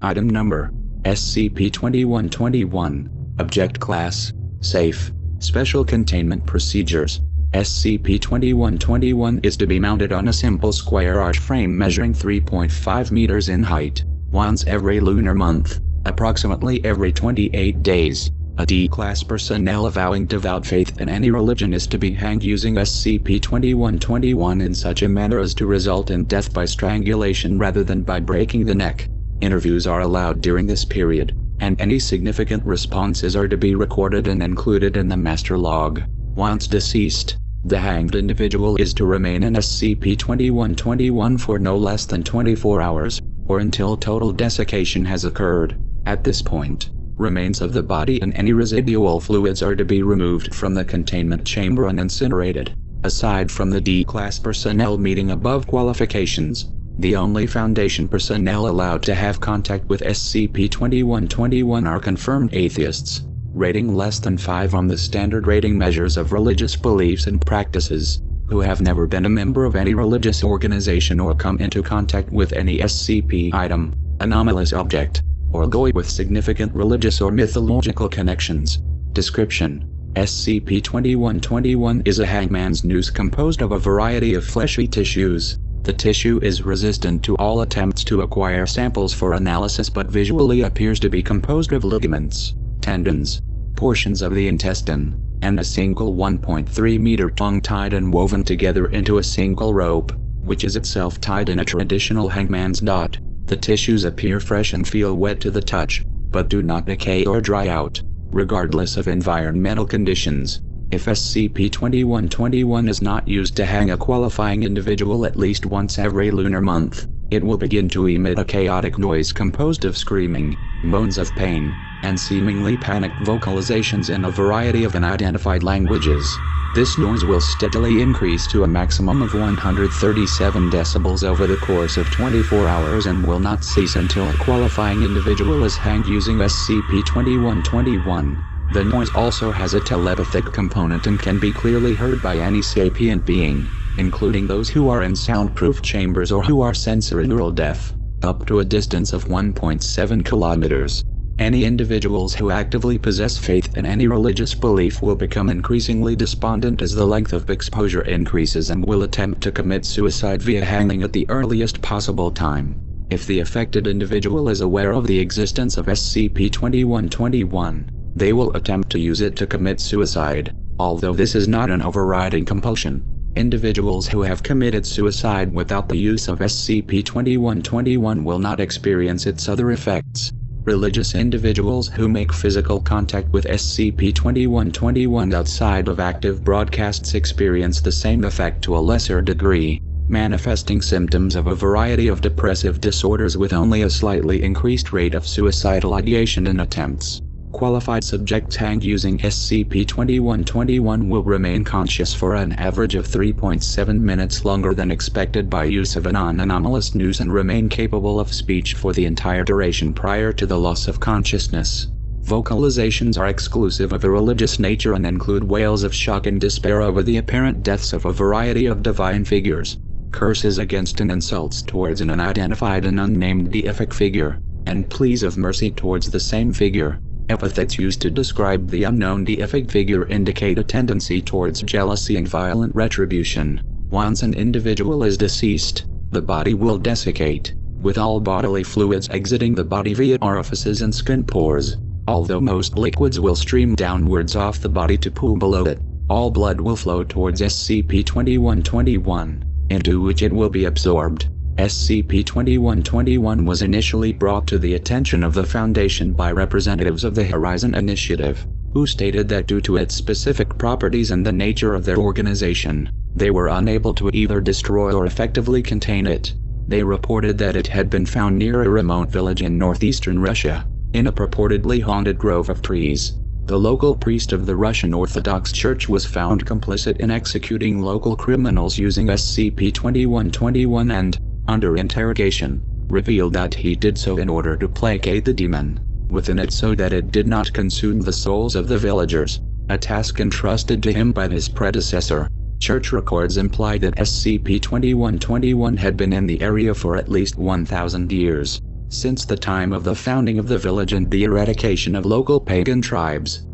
Item Number: SCP-2121. Object Class: Safe. Special Containment Procedures: SCP-2121 is to be mounted on a simple square arch frame measuring 3.5 meters in height, once every lunar month, approximately every 28 days. A D-Class personnel avowing devout faith in any religion is to be hanged using SCP-2121 in such a manner as to result in death by strangulation rather than by breaking the neck. Interviews are allowed during this period, and any significant responses are to be recorded and included in the master log. Once deceased, the hanged individual is to remain in SCP-2121 for no less than 24 hours, or until total desiccation has occurred. At this point, remains of the body and any residual fluids are to be removed from the containment chamber and incinerated. Aside from the D-Class personnel meeting above qualifications, the only Foundation personnel allowed to have contact with SCP-2121 are confirmed atheists, rating less than 5 on the standard rating measures of religious beliefs and practices, who have never been a member of any religious organization or come into contact with any SCP item, anomalous object, or GUI with significant religious or mythological connections. Description: SCP-2121 is a hangman's noose composed of a variety of fleshy tissues. The tissue is resistant to all attempts to acquire samples for analysis but visually appears to be composed of ligaments, tendons, portions of the intestine, and a single 1.3 meter tongue tied and woven together into a single rope, which is itself tied in a traditional hangman's knot. The tissues appear fresh and feel wet to the touch, but do not decay or dry out, regardless of environmental conditions. If SCP-2121 is not used to hang a qualifying individual at least once every lunar month, it will begin to emit a chaotic noise composed of screaming, moans of pain, and seemingly panicked vocalizations in a variety of unidentified languages. This noise will steadily increase to a maximum of 137 decibels over the course of 24 hours and will not cease until a qualifying individual is hanged using SCP-2121. The noise also has a telepathic component and can be clearly heard by any sapient being, including those who are in soundproof chambers or who are sensory neural deaf, up to a distance of 1.7 kilometers. Any individuals who actively possess faith in any religious belief will become increasingly despondent as the length of exposure increases and will attempt to commit suicide via hanging at the earliest possible time. If the affected individual is aware of the existence of SCP-2121, they will attempt to use it to commit suicide, although this is not an overriding compulsion. Individuals who have committed suicide without the use of SCP-2121 will not experience its other effects. Religious individuals who make physical contact with SCP-2121 outside of active broadcasts experience the same effect to a lesser degree, manifesting symptoms of a variety of depressive disorders with only a slightly increased rate of suicidal ideation and attempts. Qualified subjects hanged using SCP-2121 will remain conscious for an average of 3.7 minutes longer than expected by use of a non-anomalous noose and remain capable of speech for the entire duration prior to the loss of consciousness. Vocalizations are exclusive of a religious nature and include wails of shock and despair over the apparent deaths of a variety of divine figures, curses against and insults towards an unidentified and unnamed deific figure, and pleas of mercy towards the same figure. Epithets used to describe the unknown deific figure indicate a tendency towards jealousy and violent retribution. Once an individual is deceased, the body will desiccate, with all bodily fluids exiting the body via orifices and skin pores. Although most liquids will stream downwards off the body to pool below it, all blood will flow towards SCP-2121, into which it will be absorbed. SCP-2121 was initially brought to the attention of the Foundation by representatives of the Horizon Initiative, who stated that due to its specific properties and the nature of their organization, they were unable to either destroy or effectively contain it. They reported that it had been found near a remote village in northeastern Russia, in a purportedly haunted grove of trees. The local priest of the Russian Orthodox Church was found complicit in executing local criminals using SCP-2121 and, under interrogation, revealed that he did so in order to placate the demon within it so that it did not consume the souls of the villagers, a task entrusted to him by his predecessor. Church records imply that SCP-2121 had been in the area for at least 1,000 years. Since the time of the founding of the village and the eradication of local pagan tribes,